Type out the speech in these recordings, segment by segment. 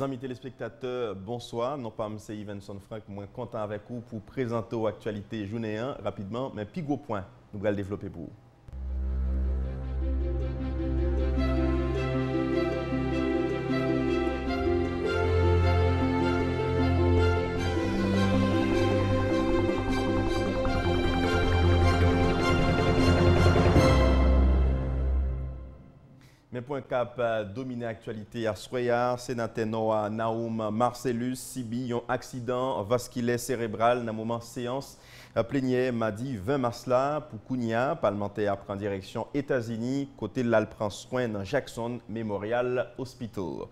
Amis téléspectateurs, bonsoir. Non pas M. Ivenson Frank, moins content avec vous pour présenter l'actualité journée 1 rapidement, mais puis gros point, nous allons le développer pour vous. Mais point cap dominé l'actualité à Soya, sénateur Noah Naoum Marcellus Sibi, un accident vasculaire cérébral dans le moment séance plénière mardi 20 mars là pour Kounia, parlementaire prend direction États-Unis, côté de l'Alprend soin dans Jackson Memorial Hospital.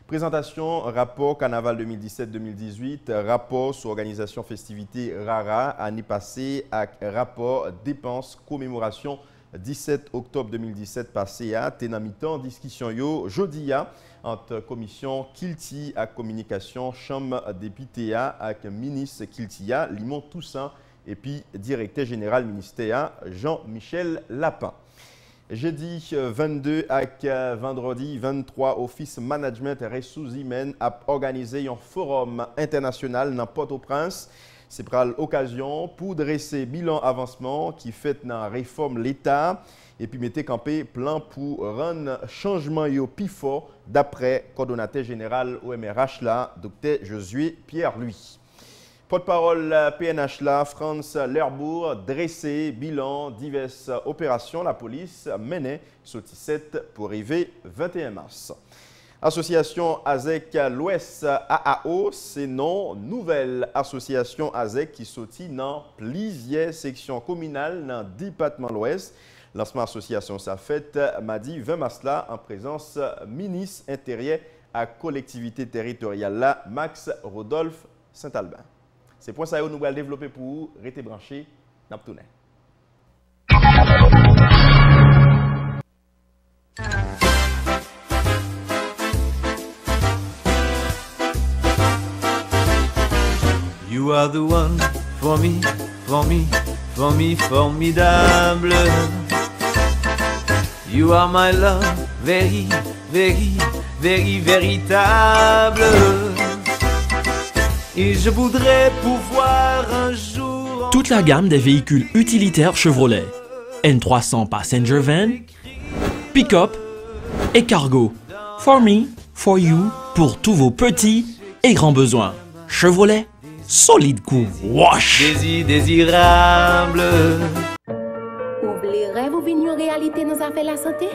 Présentation rapport Carnaval 2017-2018, rapport sur organisation festivité Rara année passée avec rapport dépenses commémoration 17 octobre 2017 passé à Ténamitan discussion yo jeudi entre commission Kilti à communication chambre député avec ministre Kiltia Limon Toussaint et puis directeur général ministère Jean-Michel Lapin. Jeudi 22 avec vendredi 23 Office Management et Ressources Humaines a organisé un forum international dans Port-au-Prince. C'est pour l'occasion pour dresser bilan avancement qui fait dans la réforme l'État et puis mettre campé plan pour rendre changement yo plus fort d'après coordonnateur général OMRH là, Dr Josué Pierre-Louis. Porte-parole PNH là, France Lerbourg, dressé bilan diverses opérations la police menait sur 17 pour arriver 21 mars. Association AZEC l'Ouest AAO, c'est non nouvelle association AZEC qui sortit dans plusieurs sections communales dans le département l'Ouest. Lancement association ça fait mardi 20 mars là en présence ministre intérieur à collectivité territoriale là, Max Rodolphe Saint-Albin. C'est pour ça que nous allons développer pour vous, restez branchés dans le tournée. You are the one for me, for me, for me, formidable. You are my love, very, very, very, véritable. Et je voudrais pouvoir un jour... Toute la gamme des véhicules utilitaires Chevrolet. N300 Passenger Van, Pick-up et Cargo. For me, for you, pour tous vos petits et grands besoins. Chevrolet. Solide coup, wash! Désirable. Vous les rêves ou venir en réalité dans affaires la santé?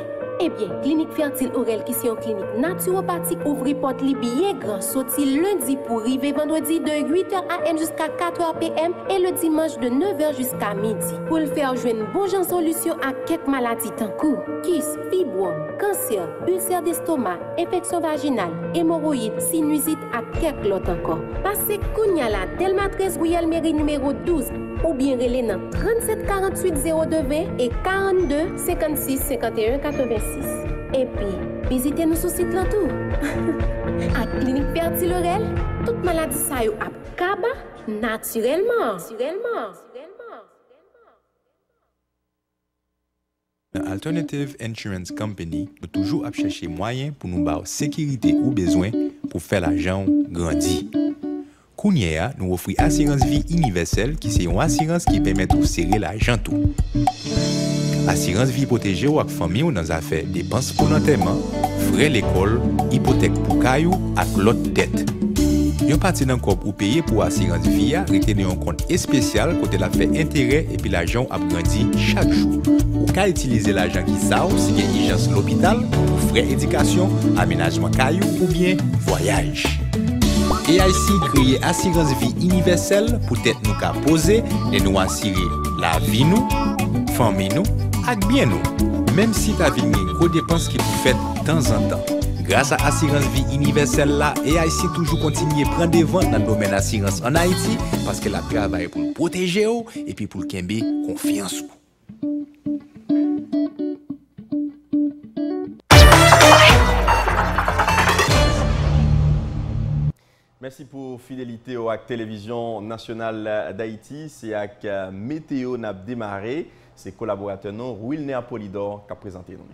Eh bien, Clinique Fertile Aurel qui est une clinique naturopathique ouvre porte li bien grand sorti lundi pour arriver vendredi de 8h AM jusqu'à 4h PM et le dimanche de 9h jusqu'à midi. Pour le faire jouer une bonne solution à quelques maladies tant que kyste, fibrome, cancer, ulcère d'estomac, infection vaginale, hémorroïdes, sinusite à quelques autres encore. Passez Kounia la Delma 13 Royal Mairie numéro 12 ou bien relais dans 37 48 0220 et 42 56 51 86. Et puis, visitez-nous sur le site là tout. À Clinique Fertile Aurel, toute maladie ça yo ap kaba naturellement. Alternative Insurance Company peut toujours chercher moyen pour nous avoir sécurité ou besoin pour faire l'argent grandir. Kounia nous offre assurance vie universelle qui c'est une assurance qui permet de serrer l'argent tout. Assurance vie protégée ou avec famille ou dans affaires dépenses pour l'enterrement, frais l'école, hypothèque pour caillou avec l'autre dette. Yon parti dans corps pour payer pour assurance vie a retenir un compte spécial côté la fait intérêt et puis l'argent a grandi chaque jour. Ou ka utiliser l'argent qui ça ou si gen urgence l'hôpital pour frais éducation, aménagement caillou ou bien voyage. Et ici créer assurance vie universelle pour être nous ka poser et nous assurer la vie nous, famille nous, ak bien nous. Même si ta vie une gros dépenses qui vous faites de temps en temps. Grâce à Assurance Vie Universelle là, AIC toujours continue à prendre des ventes dans le domaine assurance en Haïti parce qu'elle a travaillé pour le protéger et puis pour le kembe confiance. Merci pour fidélité à la télévision nationale d'Haïti. C'est avec Météo n'a démarré. C'est collaborateur non Wilner Apollidor qui a présenté nous.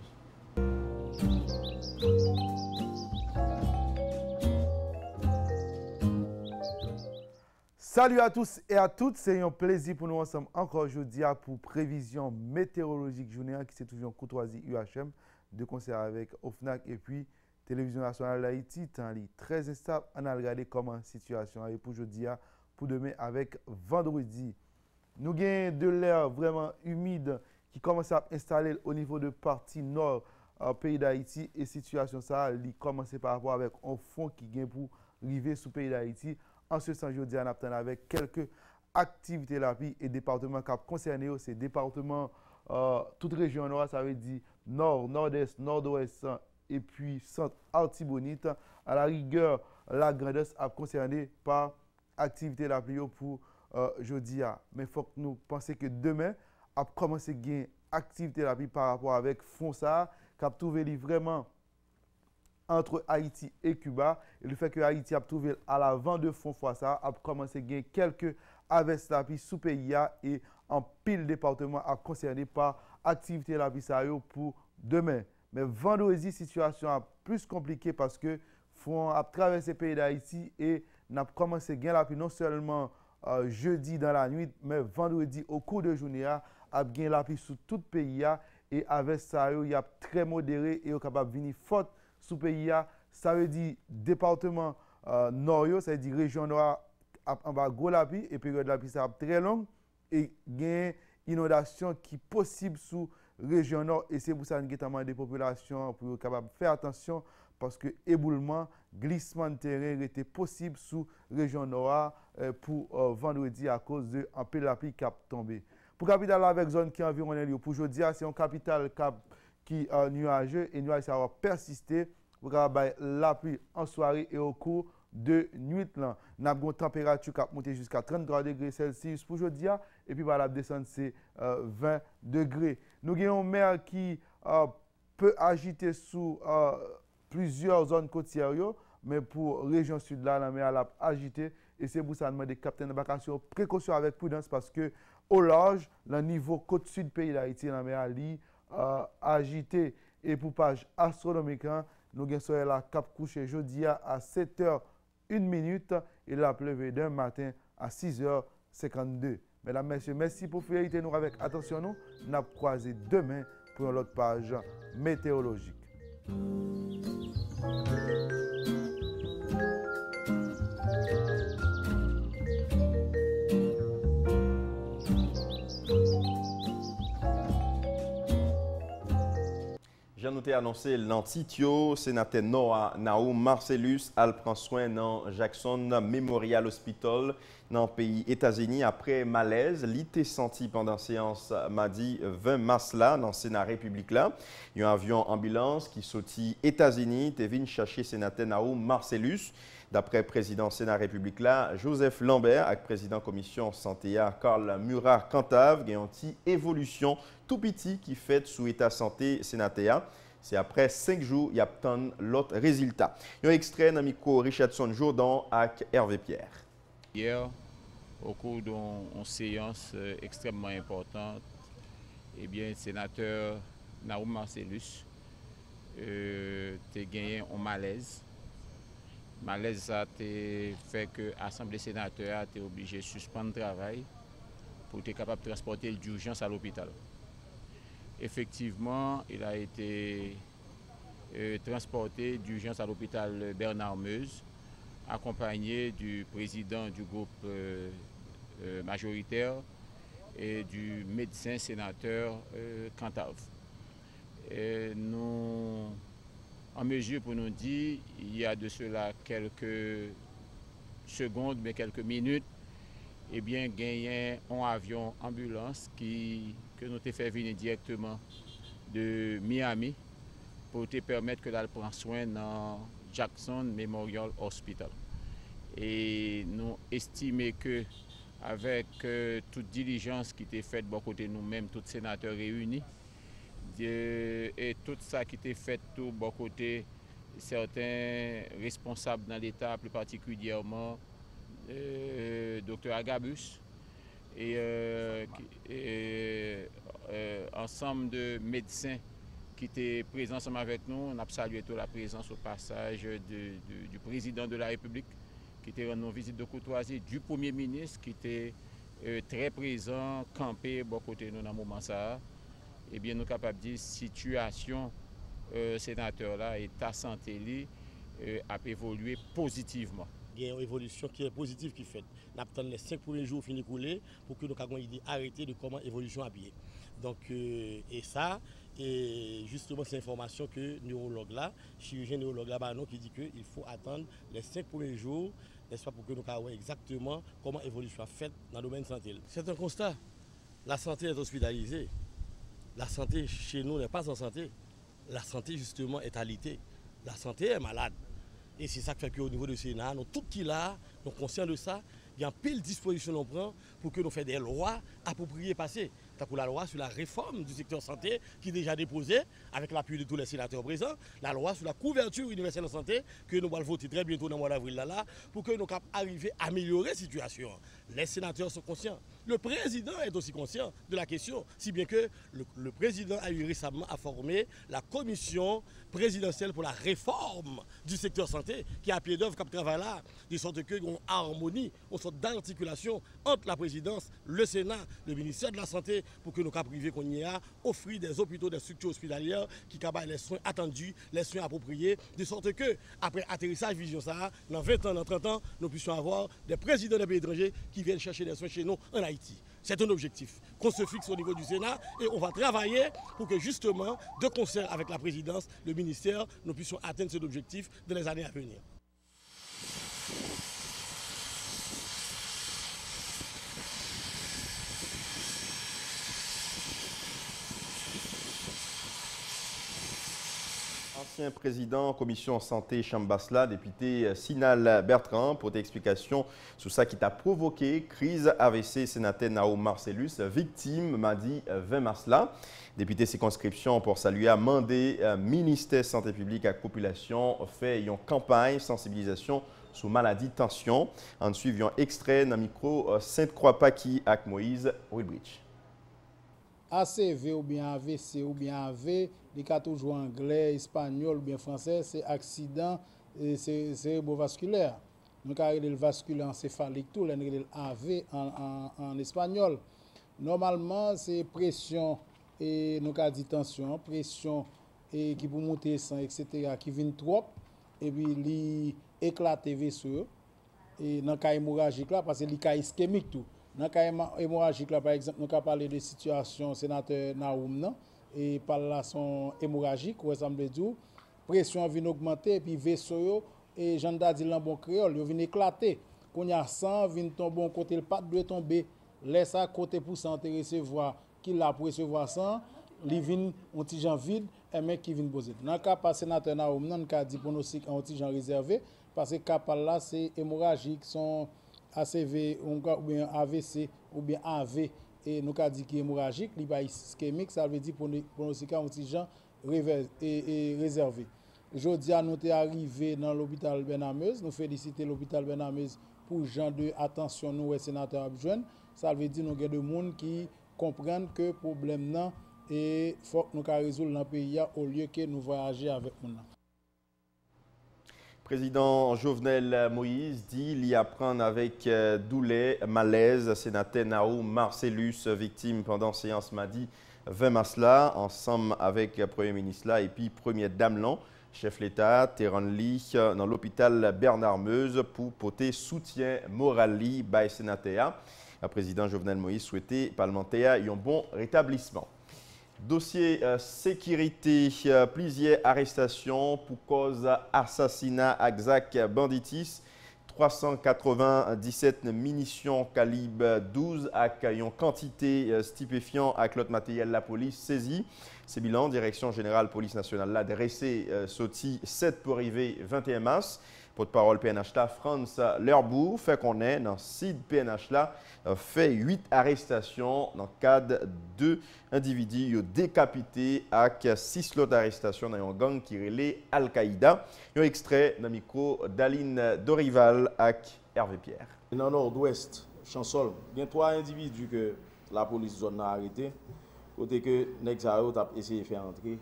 Salut à tous et à toutes, c'est un plaisir pour nous ensemble encore aujourd'hui pour prévision météorologique journée qui c'est toujours en courtoisie UHM de concert avec OFNAC et puis Télévision nationale d'Haïti, temps très instable. On a regardé comment la situation est pour aujourd'hui, pour demain avec vendredi. Nous avons de l'air vraiment humide qui commence à s'installer au niveau de partie nord pays d'Haïti et situation ça, il commence par rapport avec un fond qui vient pour arriver sous pays d'Haïti. En ce sens, aujourd'hui, on attend avec quelques activités là et départements qui concernés, c'est départements, toute région nord, ça veut dire nord, nord-est, nord-ouest et puis centre Artibonite. À la rigueur, la grandesse a concerné par activité là pour jeudi. Mais il faut que nous pensions que demain, a commencé à gagner activité là par rapport avec Fonsa, qui a trouvé vraiment entre Haïti et Cuba. Et le fait que Haïti a trouvé à l'avant de fond fois ça, a commencé à gagner quelques averses la sous pays et en pile département a concerné par activité la pour demain. Mais vendredi, situation est plus compliquée parce que faut traverser le pays d'Haïti et n'a commencé à gagner la pluie non seulement jeudi dans la nuit, mais vendredi au cours de journée a gagné la pluie sur tout le pays et avec ça, il y a très modéré et est capable de venir fort sous pays. Ça veut dire département nord, ça veut dire région nord en bas gros la pluie et période de la pluie ça très longue et gain inondation qui possible sous région nord et c'est pour ça que nous avons des populations pour être capable de faire attention parce que éboulement, glissement de terrain était possible sous région nord pour vendredi à cause de un peu de la pluie qui a tombé. Pour capitale avec zone qui environ pour aujourd'hui, c'est un capital qui est nuageux et nuageux ça va persister pour la pluie en soirée et au cours de nuit. Nous avons une température qui a monté jusqu'à 33 degrés Celsius pour aujourd'hui et puis la descente c'est 20 degrés. Nous avons une mer qui peut agiter sous plusieurs zones côtières, mais pour la région sud, là, la mer a agité et c'est pour ça que nous demandons des capitaines d'embarcation précaution avec prudence parce que au large, le niveau côte sud pays d'Haïti, la mer a agité et pour page astronomique, nous avons la cap couché jeudi à 7h01 et la pleuve d'un matin à 6h52. Mesdames, Messieurs, merci pour fidélité nous avec attention. Nous allons croiser demain pour une autre page météorologique. J'ai noté annoncé l'antitio, sénateur Noah Naoum Marcellus, al prend soin dans Jackson Memorial Hospital dans le pays États-Unis après malaise. L'été senti pendant séance mardi 20 mars là dans le Sénat République là. Il y a un avion ambulance qui sorti États-Unis, est venu chercher sénateur Naoum Marcellus. D'après le président Sénat République là, Joseph Lambert, avec président commission santé Carl Murat-Cantave, il y a une petite évolution tout petit qui fait sous état santé sénateur. C'est après 5 jours, il y a l'autre résultat. Il y a un extrait dans micro Richardson Jourdan avec Hervé Pierre. Hier, au cours d'une séance extrêmement importante, eh bien, le sénateur Naoum Marcellus a gagné un malaise. Malaise ça a fait que l'Assemblée sénateur a été obligée de suspendre le travail pour être capable de transporter d'urgence à l'hôpital. Effectivement, il a été transporté d'urgence à l'hôpital Bernard-Meuse, accompagné du président du groupe majoritaire et du médecin sénateur Cantave. Nous en mesure pour nous dire, il y a de cela quelques secondes, mais quelques minutes, eh bien, gagné un avion ambulance que nous avons fait venir directement de Miami pour te permettre que l'on prenne soin dans Jackson Memorial Hospital. Et nous estimons que avec toute diligence qui était faite de côté nous-mêmes, tous les sénateurs réunis, et tout ça qui était fait tout bon côté certains responsables dans l'État, plus particulièrement Dr Agabus et ensemble de médecins qui étaient présents ensemble avec nous. On a salué toute la présence au passage du président de la République qui était une visite de courtoisie du Premier ministre, qui était très présent, campé, bon côté nous dans le moment ça. Eh bien, nous sommes capables de dire situation sénateur là et ta santé a évolué positivement. Il y a une évolution qui est positive qui fait. Nous attendons les 5 premiers jours finis couler pour que nous ayons une idée arrêtée de comment l'évolution a bien. Donc, et ça, et justement, c'est l'information que neurologue là, chirurgien neurologue là, qui dit qu'il faut attendre les 5 premiers jours, n'est-ce pas, pour que nous sachions exactement comment l'évolution a fait dans le domaine de la santé. C'est un constat. La santé est hospitalisée. La santé chez nous n'est pas en santé. La santé, justement, est alitée. La santé est malade. Et c'est ça qui fait qu'au niveau du Sénat, nous tout qui là, nous sommes conscients de ça. Il y a pile disposition qu'on prend pour que nous fassions des lois appropriées passées. Pour la loi sur la réforme du secteur santé qui est déjà déposée avec l'appui de tous les sénateurs présents, la loi sur la couverture universelle de santé que nous allons voter très bientôt dans le mois d'avril là, pour que nous puissions arriver à améliorer la situation. Les sénateurs sont conscients. Le président est aussi conscient de la question, si bien que le président a eu récemment à former la commission présidentielle pour la réforme du secteur santé qui a pied d'œuvre comme travail là, de sorte que une harmonie, une sorte d'articulation entre la présidence, le Sénat, le ministère de la Santé, pour que nous puissions priver qu'on y a, offrir des hôpitaux, des structures hospitalières qui capable les soins attendus, les soins appropriés, de sorte que, après atterrissage vision ça, dans 20 ans, dans 30 ans, nous puissions avoir des présidents des pays étrangers qui viennent chercher des soins chez nous en Haïti. C'est un objectif qu'on se fixe au niveau du Sénat et on va travailler pour que justement, de concert avec la présidence, le ministère, nous puissions atteindre cet objectif dans les années à venir. Ancien président commission santé Chambasla, député Sinal Bertrand, pour des explications sur ça qui t'a provoqué crise AVC sénateur Naoum Marcellus, victime mardi 20 mars là. Député circonscription pour saluer a mandé ministère santé publique à la population fait une campagne sensibilisation sur maladie tension. En suivant extrait dans micro Sainte-Croix-Paki avec Moïse Wilbridge. ACV ou bien AVC ou bien AV, les cas toujours anglais, espagnol ou bien français, c'est accident cérébrovasculaire. Nous avons le vasculaire encéphalique, tout, le AV en espagnol. Normalement, c'est pression et nous avons dit tension, pression et qui peut monter sang, etc., qui vient trop, et puis il éclate vaisseau. Et dans le cas hémorragique là, parce que le cas ischémique tout. Dans le cas hémorragique, là, par exemple, nous avons parlé de situation sénateur Naoum, et par là, son hémorragique, ou ensemble de pression vient augmenter, et puis vaisseau, et j'en ai dit dans bon créole, il vient éclater. Quand il y a 100, vient tomber bon côté, le pas doit tomber, laisse à côté pour s'intéresser, recevoir, qu'il a pour recevoir 100, il vient un petit gens vide, et mec qui vient poser. Dans le cas par sénateur Naoum, nous avons dit pronostic un petit gens réservé, parce que cas par là, c'est hémorragique, son ACV ou bien AVC ou bien AV et nous avons dit qu'il est hémorragique, il est ischémique, ça veut dire pronostic un petit gens réservé. Aujourd'hui, nous sommes arrivés dans l'hôpital Benameuse, nous félicitons l'hôpital Benameuse pour genre de attention nous les sénateurs à besoin. Ça veut dire que nous avons des gens qui comprennent que le problème non et faut que nous résoudre dans le pays au lieu que nous voyager avec nous. Président Jovenel Moïse dit il y a prendre avec douleur, malaise, sénateur Naoum Marcellus, victime pendant séance mardi 20 mars là, ensemble avec Premier ministre là et puis Première Dame là, chef l'État, Terranli dans l'hôpital Bernard Meuse pour porter soutien moral by sénateur. Le président Jovenel Moïse souhaitait parlementaire un bon rétablissement. Dossier sécurité, plusieurs arrestations pour cause assassinat exact banditis, 397 munitions calibre 12 avec une quantité stupéfiant avec l'autre matériel la police saisie. Ce bilan, direction générale police nationale l'a dressé sorti 7 pour arriver 21 mars. Porte-parole PNH là, France Lerbourg, fait qu'on est dans le site PNH là, fait 8 arrestations dans le cadre de individus décapités avec 6 autres arrestations dans un gang qui relait Al-Qaïda. Un extrait dans le micro d'Aline Dorival avec Hervé Pierre. Dans le nord-ouest, Chansol, il y a 3 individus que la police zone a arrêtés. Côté que Nexaro a essayé de faire entrer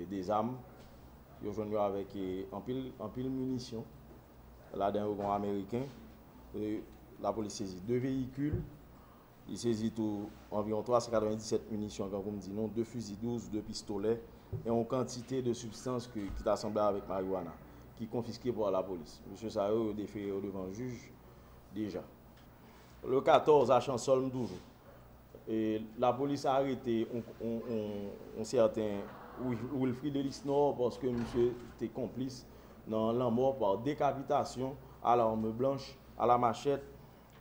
des armes. Ils ont joué avec en pile munitions. là-dedans américain. La police saisit 2 véhicules. Il saisit environ 397 munitions, comme on dit, non, 2 fusils 12, 2 pistolets et une quantité de substances qui est assemblée avec marijuana, qui est confisquée par la police. Monsieur Sao est déféré devant le juge déjà. Le 14 à Chansolme toujours. Et la police a arrêté un certain Wilfried Elisnor parce que monsieur était complice dans la mort par décapitation à l'arme blanche, à la machette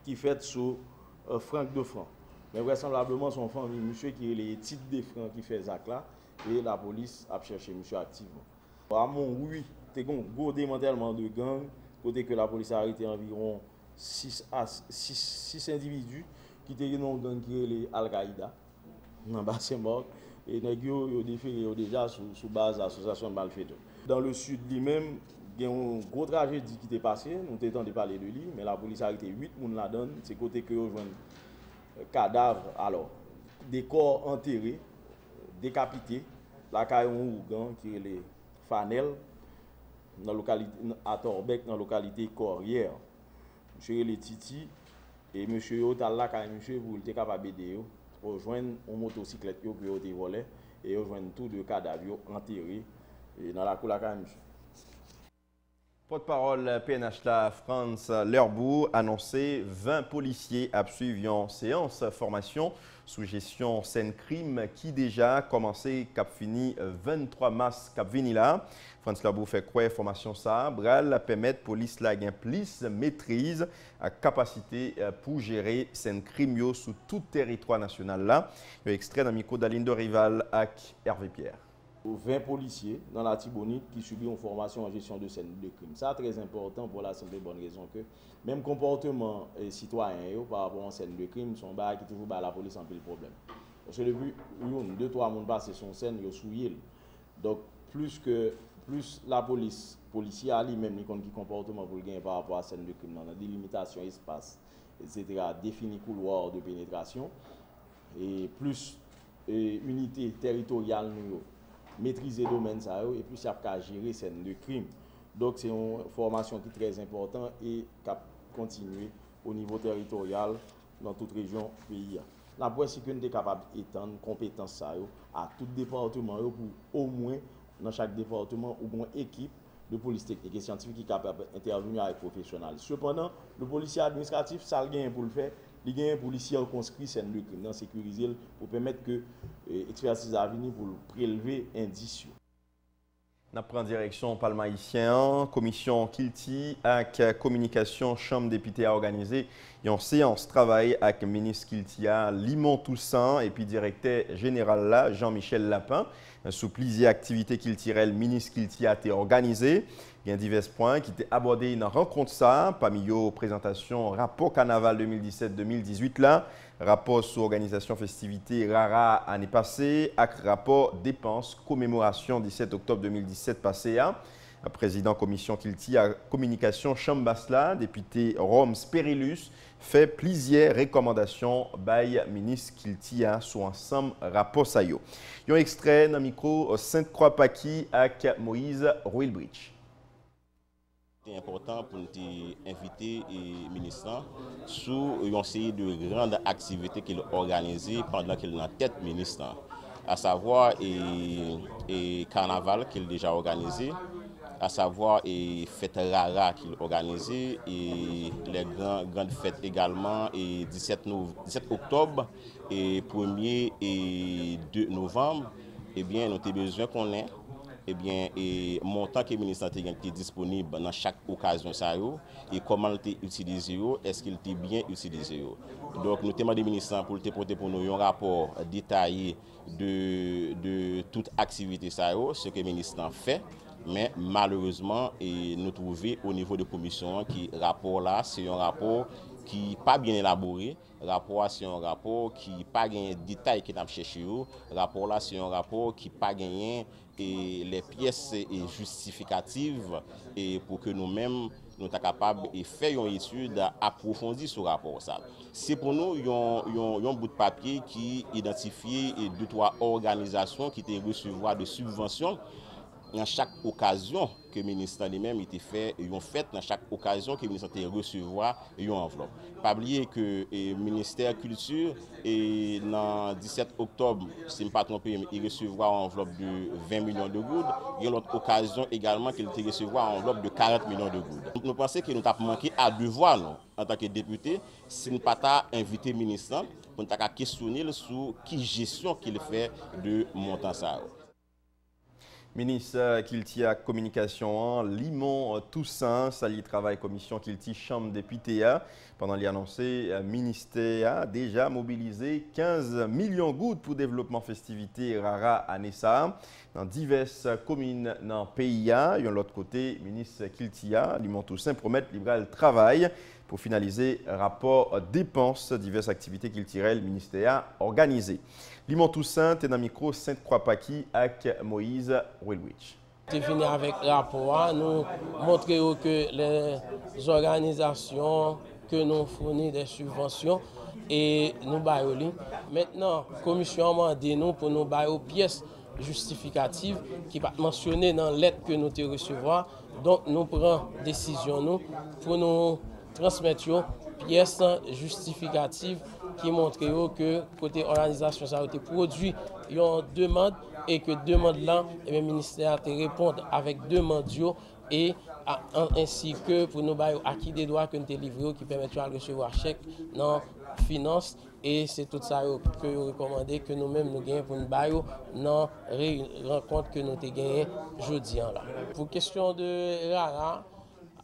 qui fait sous Franck de Franc. Mais vraisemblablement son famille, monsieur qui est les titres de Franc qui fait Zach là, et la police a cherché monsieur activement. À Montrouge, il y a un gros démantèlement de gang, côté que la police a arrêté environ 6 individus qui étaient dans un gang qui est les Al-Qaïda, dans Bassemborg, et ils ont déféré déjà sous base de l'association de malfaiteurs. Dans le sud lui-même, il y a une grosse tragédie qui est passée, nous étions de parler de lui, mais la police a arrêté 8 personnes là-dedans, c'est côté que ils ont cadavres, alors, des corps enterrés, décapités, la caillon Ougan qui est les Fanel, dans la localité, à Torbec, dans la localité Corrière. Monsieur les Titi et monsieur Otala, quand monsieur vous êtes capable d'aider, rejoindre une motocyclette qui a été volée et rejoindre tous deux cadavres enterrés dans la cour de la monsieur. Porte-parole PNH la France Lerbou annoncé 20 policiers à suivre en séance formation sous gestion scène crime qui déjà commencé cap fini 23 mars cap vini là. France Lerbou fait quoi formation ça bral permettre police la gain plus maîtrise à capacité pour gérer scène crime sous tout territoire national là. Extrait dans micro d'Aline de Rival avec Hervé Pierre. 20 policiers dans la Tibonite qui subissent une formation en gestion de scène de crime. Ça, très important pour la simple et bonne raison que même comportement citoyen par rapport à une scène de crime, son bar qui toujours la police en pile problème. Parce que depuis 2-3 personnes passent sur scène, ils souillent. Donc, plus la policier a lui-même qui comportement pour gagner par rapport à la scène de crime, dans la délimitation espace, etc., définir couloir de pénétration, et plus unité territoriale, maîtriser le domaine ça et puis ça peut gérer scène de crime. Donc c'est une formation qui est très importante et qui continue au niveau territorial dans toute région du pays. La voici que nous sommes capables d'étendre compétences ça à tout département pour au moins dans chaque département ou moins équipe de police technique et scientifique qui est capable d'intervenir avec professionnels. Cependant, le policier administratif ça le gagne pour le faire. Il y a un policier conscrit scène de crime, sécuriser pour permettre que l'expertise à venir pour prélever indices. Nous prenons direction Palma haïtien, commission Kilti avec communication chambre député a organisé une séance travail avec le ministre Kiltia Limon Toussaint et puis directeur général là Jean-Michel Lapin. Sous plusieurs activités culturelles, le ministre Kiltia a été organisé. Il y a divers points qui étaient abordés dans la rencontre ça, parmi eux présentation rapport carnaval 2017-2018 là, rapport sur organisation festivité Rara année passée, avec rapport dépenses commémoration 17 octobre 2017 passé à. Président commission Kilti à communication Chambasla, député Rome Sperilus, fait plusieurs recommandations by ministre Kilti sur ensemble rapport sayo. Un extrait dans le micro Sainte-Croix-Paki avec Moïse Ruilbridge. C'est important pour nous inviter le ministre sur une série de grandes activités qu'il a organisées pendant qu'il est en tête ministre, à savoir le carnaval qu'il a déjà organisé, à savoir les fêtes Rara qu'il a organisées et les grandes fêtes également, et 17 octobre et 1er et 2 novembre. Eh bien, nous avons besoin qu'on ait montant que le ministre est disponible dans chaque occasion et comment il est utilisé, est-ce qu'il est bien utilisé. Donc nous demandons au ministre pour porter pour nous un rapport détaillé de toute activité ce que le ministre fait. Mais malheureusement, nous trouvons au niveau de la commission que rapport là, c'est un rapport qui n'est pas bien élaboré. Rapport c'est un rapport qui n'a pas de détails qui n'a cherché. Rapport là, c'est un rapport qui n'a pas gagné les pièces justificatives pour que nous-mêmes nous sommes capables de faire une étude approfondie sur ce rapport. C'est pour nous un bout de papier qui identifie 2-3 organisations qui recevoir de subventions dans chaque occasion que le ministre lui-même était fait, ils ont fait dans chaque occasion que le ministre était recevoir une enveloppe. Pas oublier que le ministère Culture et dans 17 octobre, si je ne me pas trompé, il recevra une enveloppe de 20 millions de gouttes. Il y a une autre occasion également qu'il était recevoir une enveloppe de 40 millions de gouttes. Donc, nous pensons que nous avons manqué à devoir nous, en tant que député, si nous n'avons pas invité le ministre pour nous questionner sur qui gestion qu'il fait de montant ça. Ministre Kilti à communication, Limon Toussaint, sali travail commission Kilti chambre député. Pendant l'annoncé, ministère a déjà mobilisé 15 millions de gouttes pour développement festivités Rara à Nessa dans diverses communes dans le pays. Et de l'autre côté, ministre Kilti Limon Toussaint promet livrer le travail pour finaliser rapport dépenses diverses activités qu'il tirait le ministère organisé. Limon Toussaint est dans le micro Sainte-Croix-Paki avec Moïse Wilwich. Nous venons avec rapport, nous montrons que les organisations que nous fournissons des subventions et nous baillons. Maintenant, la commission a demandé nous pour nous bailler pièces justificatives qui va mentionner dans la lettre que nous recevons. Donc nous prenons décision nous pour nous transmettre pièces justificatives qui montrent que côté organisation ça a été produit une demande et que demande là le ministère te répond avec demande et ainsi que pour nous acquis des droits que nous livrés qui permettent de recevoir chèque dans finance et c'est tout ça que nous recommandons que nous-mêmes nous gagnons pour nous bailler dans rencontre que nous avons gagné jeudi là. Pour question de Rara,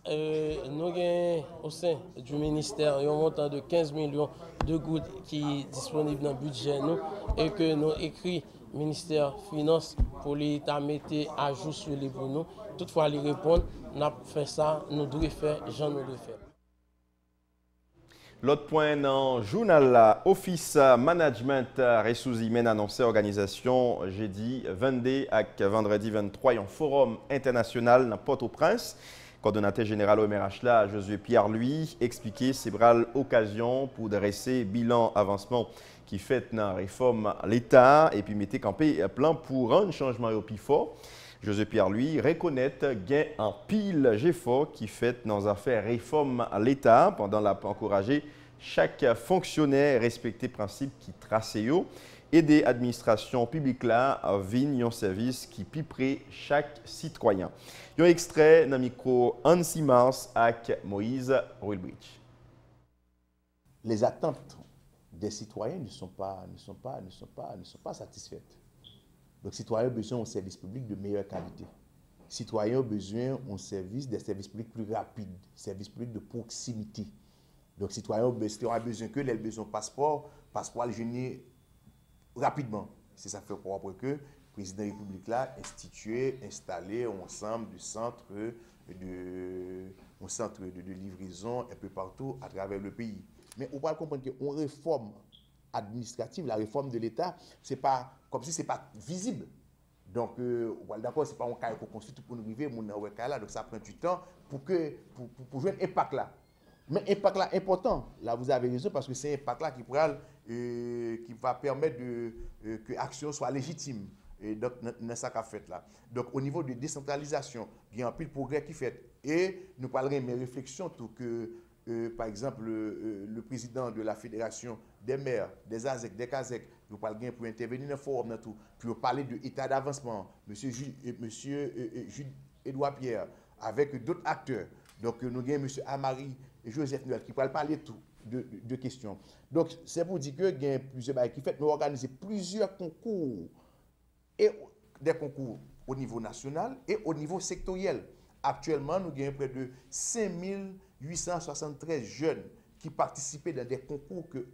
nous avons au sein du ministère un montant de 15 millions de gouttes qui est disponible dans le budget nous, et que nous écrit ministère des Finances pour l'État mettre à jour sur les pour nous. Toutefois, les répondre, nous avons fait ça, nous devons faire, j'en nous devons faire. L'autre point dans le journal, Office Management Ressources Humaines annoncé organisation jeudi 22 et vendredi 23 un forum international dans Port-au-Prince. Coordonnateur général au MRH là, Josué Pierre, lui, expliqué c'est l'occasion pour dresser bilan avancement qui fait dans la réforme l'État et puis mettre campé un plan pour un changement au plus fort. Josué Pierre, lui, reconnaît gain en pile GFO qui fait dans les affaires réforme à l'État pendant la encourager chaque fonctionnaire respecter principe qui trace aider l'administration publique là à venir un service qui piperait chaque citoyen. Un extrait dans le micro Ansi Mars avec Moïse Wilbridge. Les attentes des citoyens ne sont pas satisfaites. Donc, les citoyens ont besoin d'un service public de meilleure qualité. Les citoyens ont besoin des services publics plus rapides, des services publics de proximité. Donc, les citoyens ont besoin que les besoins passeport le génie rapidement. C'est ça fait croire que le président de la République là installé un ensemble de centres de livraison un peu partout à travers le pays. Mais on va comprendre qu'une réforme administrative, la réforme de l'État, c'est pas comme si c'est pas visible. Donc, d'accord, c'est pas un cas qu'on construit pour nous arriver, donc ça prend du temps pour jouer un impact là. Mais impact là important, là vous avez raison parce que c'est un impact là qui va permettre que l'action soit légitime. Et donc, dans ça qu'a fait là. Donc, au niveau de décentralisation, il y a un pile progrès qui fait. Et nous parlerons de mes réflexions tout que, par exemple, le président de la Fédération des maires, des ASEC, des CASEC, nous parlerons pour intervenir dans le forum, pour parler de l'état d'avancement, monsieur Edouard Pierre, avec d'autres acteurs. Donc, nous avons monsieur Amari et Joseph Noël qui pourraient parler de questions. Donc, c'est pour dire que il y a plusieurs choses qui fait. Nous organisons plusieurs concours, et des concours au niveau national et au niveau sectoriel. Actuellement, nous avons près de 5873 jeunes qui participaient dans des concours que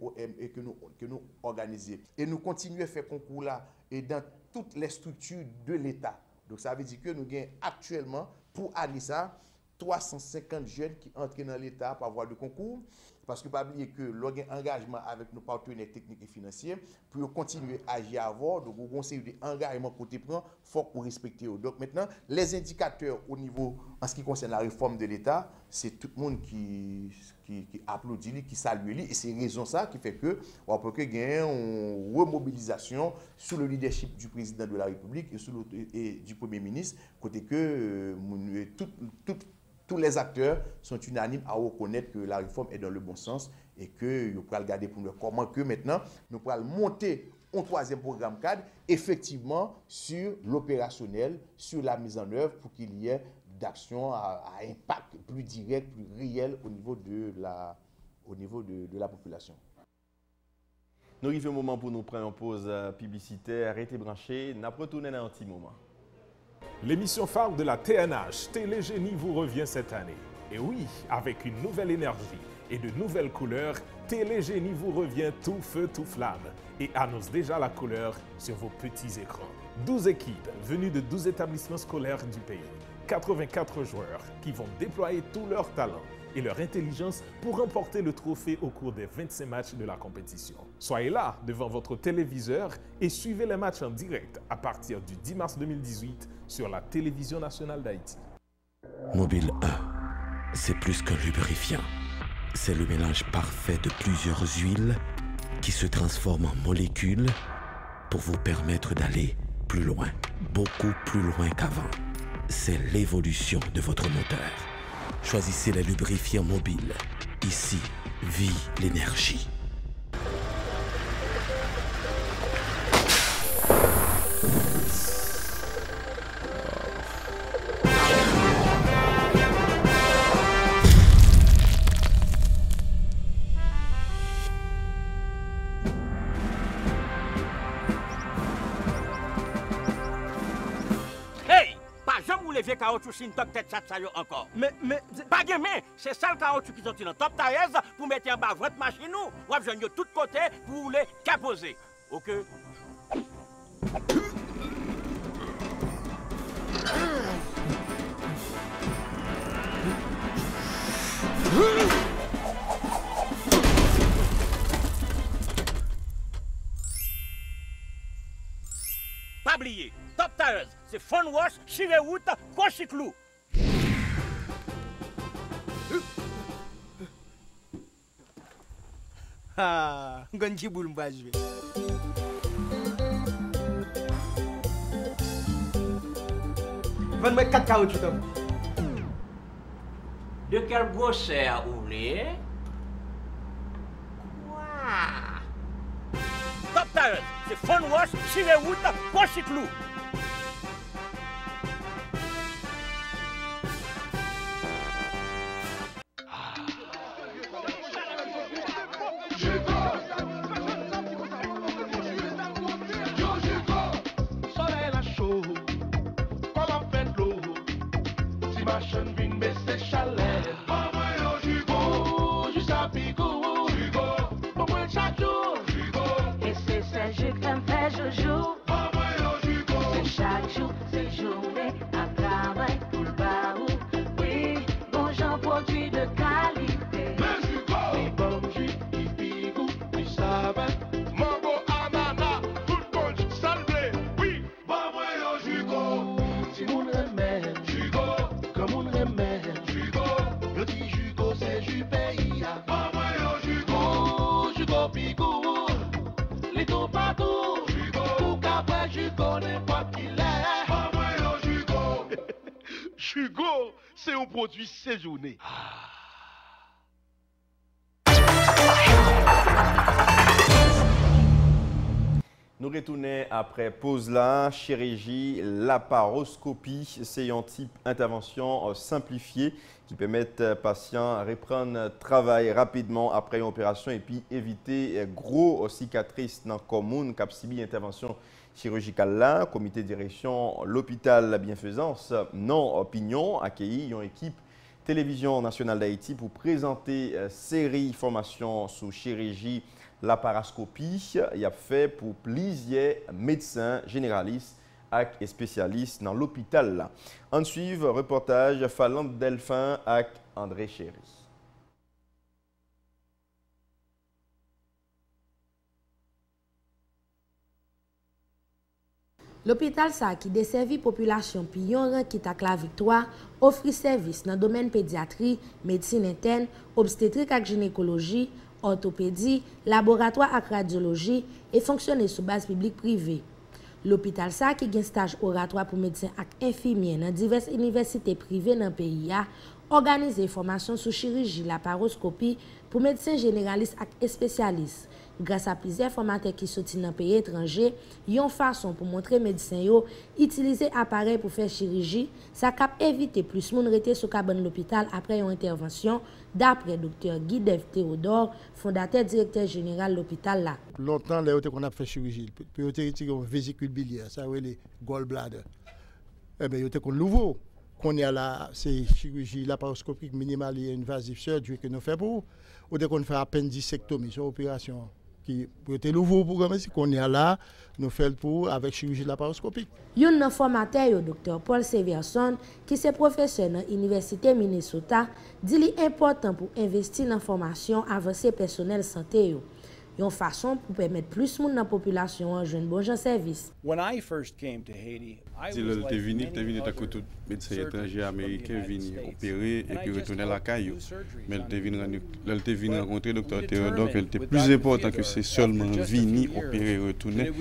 nous organisons. Et nous continuons à faire concours là et dans toutes les structures de l'État. Donc, ça veut dire que nous avons actuellement, pour Anissa, 350 jeunes qui entrent dans l'État par voie de concours. parce que pas oublier que l'engagement avec nos partenaires techniques et financiers pour continuer à agir avant, donc on conseille des engagements côté prend, faut qu'on respecte. Donc maintenant, les indicateurs au niveau, en ce qui concerne la réforme de l'État, c'est tout le monde qui applaudit, qui salue, et c'est raison ça qui fait que on peut qu'il y ait une remobilisation sous le leadership du président de la République et du Premier ministre, côté que tous les acteurs sont unanimes à reconnaître que la réforme est dans le bon sens et que nous pourrons regarder pour nous comment que maintenant nous pourrons monter un troisième programme cadre effectivement sur l'opérationnel, sur la mise en œuvre pour qu'il y ait d'actions à impact plus direct, plus réel au niveau de la population. Nous arrivons au moment pour nous prendre une pause publicitaire. Arrêtez branché, nous retournons dans un petit moment. L'émission phare de la TNH, Télégénie, vous revient cette année. Et oui, avec une nouvelle énergie et de nouvelles couleurs, Télégénie vous revient tout feu, tout flamme et annonce déjà la couleur sur vos petits écrans. 12 équipes venues de 12 établissements scolaires du pays. 84 joueurs qui vont déployer tout leur talent et leur intelligence pour remporter le trophée au cours des 25 matchs de la compétition. Soyez là devant votre téléviseur et suivez les matchs en direct à partir du 10 mars 2018 sur la Télévision nationale d'Haïti. Mobile 1, c'est plus qu'un lubrifiant. C'est le mélange parfait de plusieurs huiles qui se transforment en molécules pour vous permettre d'aller plus loin, beaucoup plus loin qu'avant. C'est l'évolution de votre moteur. Choisissez les lubrifiants mobiles. Ici, vit l'énergie. Vieux caoutchouc sin top tête chat ça encore. Mais pas gamin, c'est ça le caoutchouc qui sont dans top tailleuse pour mettre en bas votre machine nous. Ou besoin de tout côté pour les caposer. OK. Pas oublier, top tailleuse, c'est fun wash, chire route, cochiclou. Ah, ganji boule m'a joué. Vends-moi 4 caoutchouc. De quelle grosseur vous voulez? Top tailleuse, c'est fun wash, chire route, cochiclou. Jugo, c'est un produit séjourné. Nous retournons après pause là, chirurgie, laparoscopie, c'est un type d'intervention simplifiée qui permet aux patients de reprendre travail rapidement après une opération et puis éviter gros cicatrices dans la commune qui a subi intervention chirurgicale là. Comité de direction l'hôpital La Bienfaisance, non opinion, accueilli une équipe Télévision nationale d'Haïti pour présenter série formation sur chirurgie laparoscopie. Il a fait pour plusieurs médecins généralistes et spécialistes dans l'hôpital. En suivre reportage Falande Delphin avec André Chéry. L'hôpital ça qui desservit population puis yon rang qui tak la Victoire offre service dans domaine pédiatrie, médecine interne, obstétrique et gynécologie, orthopédie, laboratoire et radiologie et fonctionne sous base publique privée. L'hôpital ça qui gagne stage oratoire pour médecins et infirmiers dans diverses universités privées dans le pays a organisé formation sur chirurgie laparoscopie pour médecins généralistes et spécialistes. Grâce à plusieurs formateurs qui sortent dans le pays étranger, yon façon pour montrer médecins yo utiliser appareil pour faire chirurgie, ça cap éviter plus moun rete sous cabane l'hôpital après une intervention d'après Dr. Guy Dev Théodore, fondateur directeur général de l'hôpital là. Longtemps là on a fait chirurgie, puis on a retiré une vésicule biliaire, ça veut les gallbladder. Eh ben on nouveau qu'on est là, c'est chirurgie laparoscopique minimale et invasive surgery que nous faisons pour ou dès qu'on fait appendicectomie, c'est une opération qui était nouveau programme qu'on est là, nous faisons pour avec chirurgie laparoscopique. Yon formateur Dr. Paul Severson, qui est professeur dans l'Université Minnesota, dit li important pour investir dans la formation avancée personnel santé yo. Yon façon pour permettre plus moun dans la population en jeune bon service. When I first came to Haiti, Si l'on est venu à côté de médecins étrangers américains venir opérer et puis retourner à la caillou. Mais elle était venu rencontrer le docteur Théodore, elle était plus important que c'est seulement venir opérer et retourner,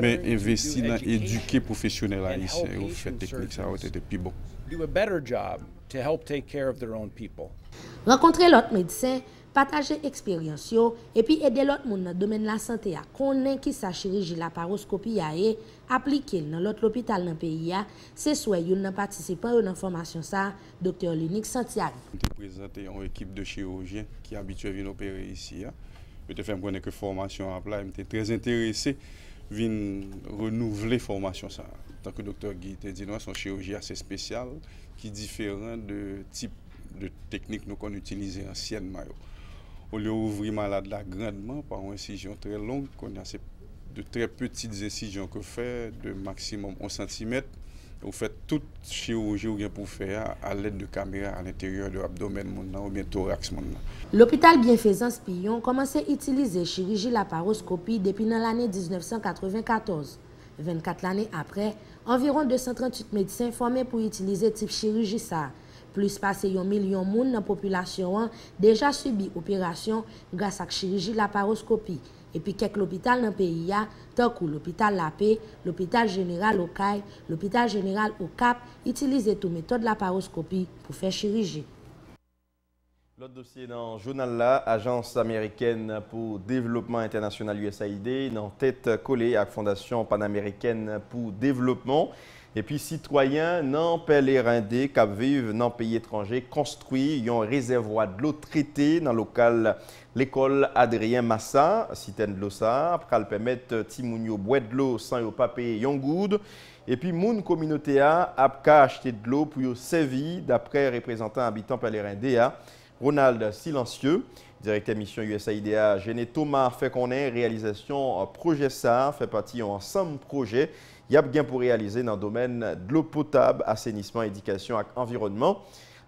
mais investir dans éduquer professionnels haïtiens au fait technique, ça aurait été plus bon. do a better job to help take care of their own people. Rencontrer l'autre médecin, partager expérience et puis aider l'autre monde dans le domaine de la santé à connaître qui sa chirurgie laparoscopie et appliquer dans l'autre hôpital dans le pays, c'est soit yon participant dans formation ça Dr. Linux Santiago. Je présenter une équipe de chirurgiens qui habitués à venir opérer ici. Je te fais me connaître que formation à plat, j'étais très intéressé venir renouveler formation ça. Tant que docteur Guy te dit, c'est un chirurgie assez spécial qui est différent de type de technique qu'on utilisait anciennement. Au lieu d'ouvrir malade là grandement par une incision très longue, qu'on a de très petites incisions que fait de maximum 1 cm. Vous faites toute chirurgie pour faire à l'aide de caméras à l'intérieur de l'abdomen ou bien thorax. L'hôpital Bienfaisance Pillon commence à utiliser chirurgie laparoscopie depuis l'année 1994. 24 années après, environ 238 médecins formés pour utiliser type chirurgie ça. Plus passé 1 million de monde dans la population déjà subi opération grâce à la chirurgie laparoscopie. Et puis quelques hôpitaux dans le pays, tant que l'hôpital La Paix, l'hôpital général au CAI, l'hôpital général au Cap, utilisent toute méthode laparoscopie pour faire chirurgie. L'autre dossier dans le journal là, Agence américaine pour développement international USAID, dans tête collée à la Fondation panaméricaine pour développement. Et puis, citoyens non pèlerindés qui vivent dans le pays étranger construit un réservoir de l'eau traitée dans le local l'école Adrien Massa, citaine de l'eau ça, après permettre Timounio boire de l'eau sans yo papier yon good. Et puis, moun communauté a acheté de l'eau pour servir d'après représentant habitant pèlerindé Ronald Silencieux, directeur mission USAID Géné Thomas fait qu'on ait réalisation projet ça, fait partie d'un ensemble projet. Il y a bien pour réaliser dans le domaine de l'eau potable, assainissement, éducation et environnement.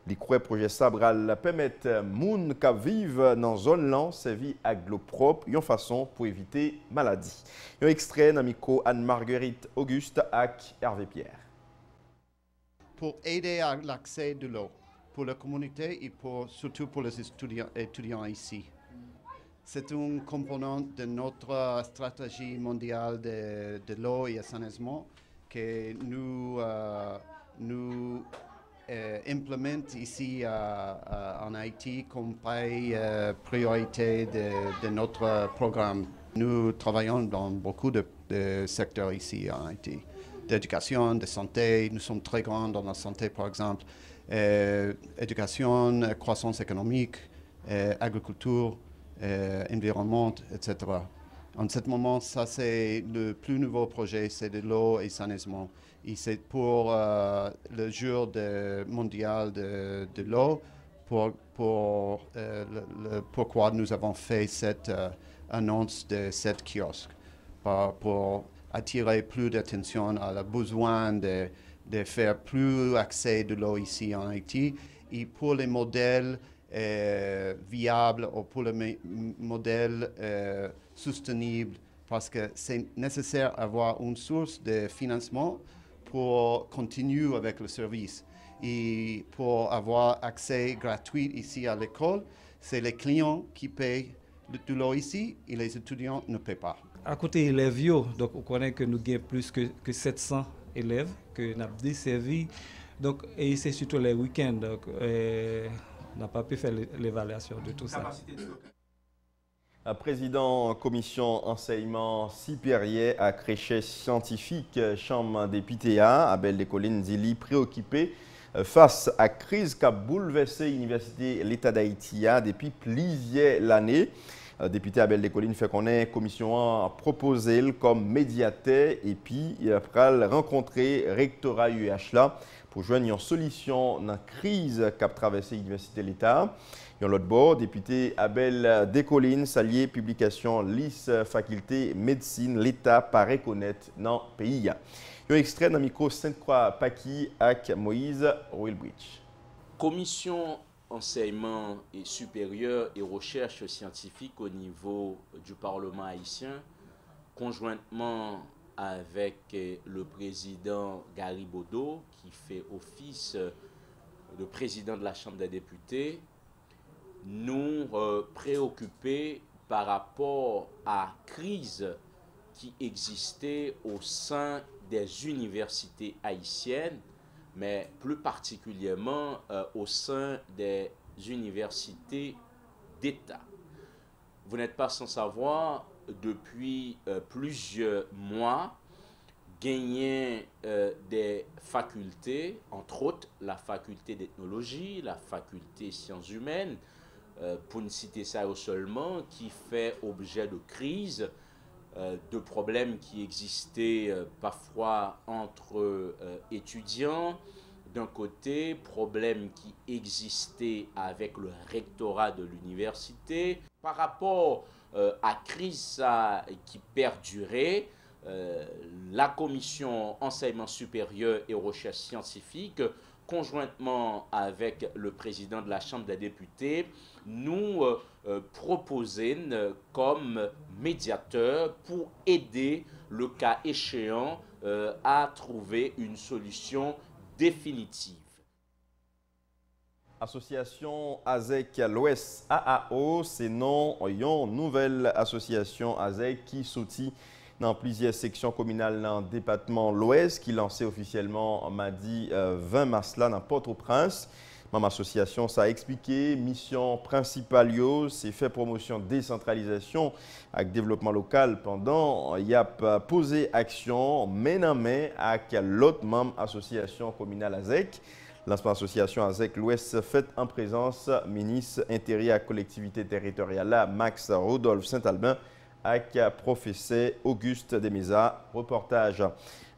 Les projets Sabral permettent moun qui vivent dans zone là servir avec de l'eau propre, une façon pour éviter maladie. Un extrait dans micro Anne-Marguerite Auguste avec Hervé Pierre. Pour aider à l'accès de l'eau pour la communauté et surtout pour les étudiants ici. C'est un component de notre stratégie mondiale de l'eau et assainissement que nous implémentons ici en Haïti comme pays priorité de notre programme. Nous travaillons dans beaucoup de secteurs ici en Haïti, d'éducation, de santé. Nous sommes très grands dans la santé, par exemple, éducation, croissance économique, agriculture. Environnement, etc. En ce moment, ça c'est le plus nouveau projet, c'est de l'eau et assainissement. Et c'est pour le jour mondial de l'eau, pourquoi nous avons fait cette annonce de cette kiosque, pour attirer plus d'attention à le besoin de faire plus accès de l'eau ici en Haïti et pour les modèles viable ou pour le modèle soutenable parce que c'est nécessaire d'avoir une source de financement pour continuer avec le service. Et pour avoir accès gratuit ici à l'école, c'est les clients qui payent de l'eau ici et les étudiants ne paient pas. À côté élèves, donc on connaît que nous avons plus que 700 élèves que nous avons desservis. Donc, et c'est surtout les week-ends. Donc, on n'a pas pu faire l'évaluation de tout ça. Président commission enseignement supérieur à crèche scientifique chambre des PTA, Abel Descollines Zili, préoccupé face à la crise qui a bouleversé l'Université l'État d'Haïti depuis plusieurs années. Député Abel Descollines fait qu'on est commission proposé comme médiateur et puis il a rencontré rectorat UH là pour joindre une solution dans la crise qui a traversé l'Université l'État. Dans l'autre bord, député Abel Descollines s'allié publication liste faculté médecine l'État pas reconnaître dans le pays. Un extrait dans le micro Sainte-Croix-Paki avec Moïse Wilbridge. Commission enseignement et supérieur et recherche scientifique au niveau du Parlement haïtien, conjointement avec le président Gary Bodo, qui fait office de président de la Chambre des députés, nous préoccupés par rapport à la crise qui existait au sein des universités haïtiennes, mais plus particulièrement au sein des universités d'État. Vous n'êtes pas sans savoir, depuis plusieurs mois, gagner des facultés, entre autres la faculté d'ethnologie, la faculté sciences humaines, pour ne citer ça seulement, qui fait objet de crise, de problèmes qui existaient parfois entre étudiants, d'un côté, problèmes qui existaient avec le rectorat de l'université. Par rapport à la crise qui perdurait, la commission enseignement supérieur et recherche scientifique, conjointement avec le président de la Chambre des députés, nous proposer comme médiateur pour aider le cas échéant à trouver une solution définitive. Association AZEC l'Ouest AAO, c'est non une nouvelle association AZEC qui sortit dans plusieurs sections communales dans le département l'Ouest, qui lancé officiellement mardi 20 mars là dans Port-au-Prince. Même association, ça a expliqué, mission principale, c'est faire promotion décentralisation avec développement local pendant il y a posé action main en main avec l'autre membre association communale AZEC. Lancement association AZEC l'Ouest fait en présence ministre intérieur et collectivité territoriale Max Rodolphe Saint-Albin avec professeur Auguste Demesa. Reportage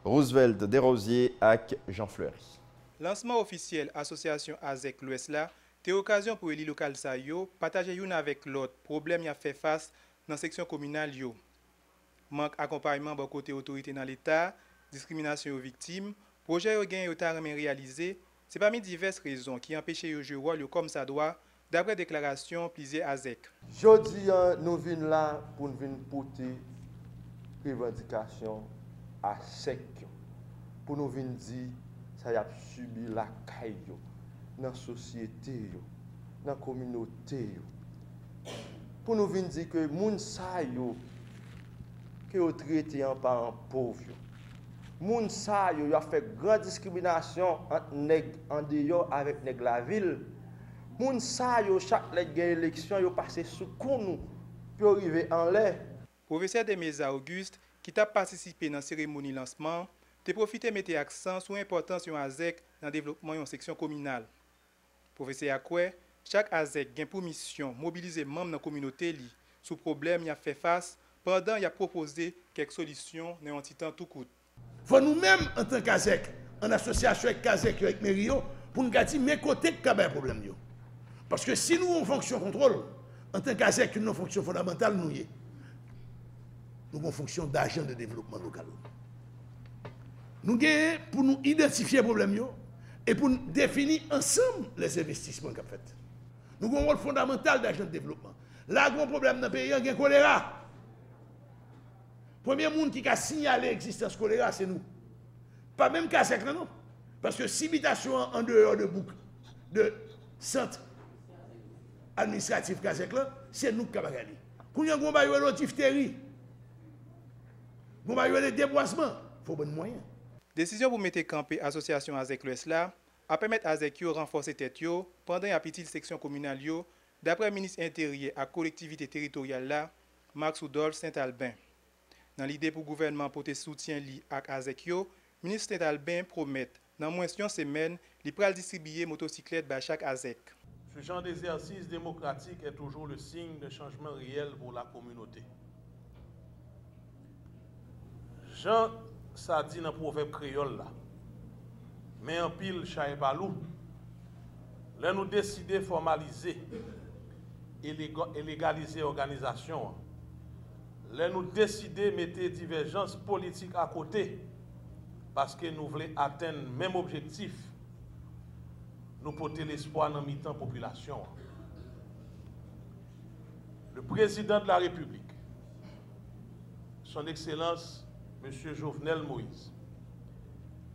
Roosevelt Desrosiers avec Jean Fleury. Lancement officiel association AZEC l'Ouest là, c'est occasion pour les local ça yo partager une avec l'autre problème y a fait face dans section communale yo. Manque accompagnement de côté autorité dans l'état, discrimination aux victimes, projet yo gain yo ta réalisé, c'est parmi diverses raisons qui empêchent yo jouer rôle comme ça doit d'après déclaration plusieurs AZEC. Jodi nous venons là pour nous porter revendication à sec pour nous venir dire ça y a subi la caille dans la société, dans la communauté. Pour nous venir dire que les gens qui ont traité en parents pauvres, les gens qui ont fait grande discrimination en dehors avec la ville, les gens qui chaque élection ont passé sous nous pour arriver en l'air. Professeur Demesa Auguste, qui a participé dans la cérémonie de lancement, te profite mettre accent sur l'importance de AZEC dans le développement de la section communale. Professeur Akwe, chaque AZEC a pour mission mobiliser les membres de la communauté sur problème qu'il a fait face pendant qu'il a proposé quelques solutions dans un petit temps tout court. Faut nous-mêmes, en tant qu'AZEC, en association avec AZEC et avec Mério, pour nous dire mes côtés qui ont un problème. Parce que si nous avons une fonction contrôle, en tant qu'AZEC, une fonction fondamentale, nous avons une fonction d'agent de développement local. Nous avons pour nous identifier les problèmes et pour nous définir ensemble les investissements qu'on fait. Nous avons un rôle fondamental d'agent de développement. Là, il y a un problème dans le pays, il y a un choléra. Premier monde qui a signalé l'existence choléra, c'est nous. Pas même Kazek, non. Parce que si habitation en dehors de boucle, de centre administratif Kazek, c'est nous qui avons gagné. Quand il y a un diphtérie, un déboisement, il faut bon moyen. Décision pour mettre campé association avec l'Ouest là, à permettre avec yo renforcer tête yo pendant la petite section communale yo, d'après le ministre intérieur à collectivité territoriale là, Marc Soudol Saint-Albin. Dans l'idée pour le gouvernement porter soutien li ak avec yo, ministre Saint-Albin promet dans moins d'une semaine, il pral distribuer motocyclette à chaque ASEC. Ce genre d'exercice démocratique est toujours le signe de changement réel pour la communauté. Jean, ça dit dans le proverbe créole là, mais en pile chat balou, là nous décider formaliser et légaliser l'organisation, là nous décider mettre divergences politiques à côté, parce que nous voulons atteindre le même objectif, nous porter l'espoir dans mi-temps population. Le président de la République, son Excellence, M. Jovenel Moïse,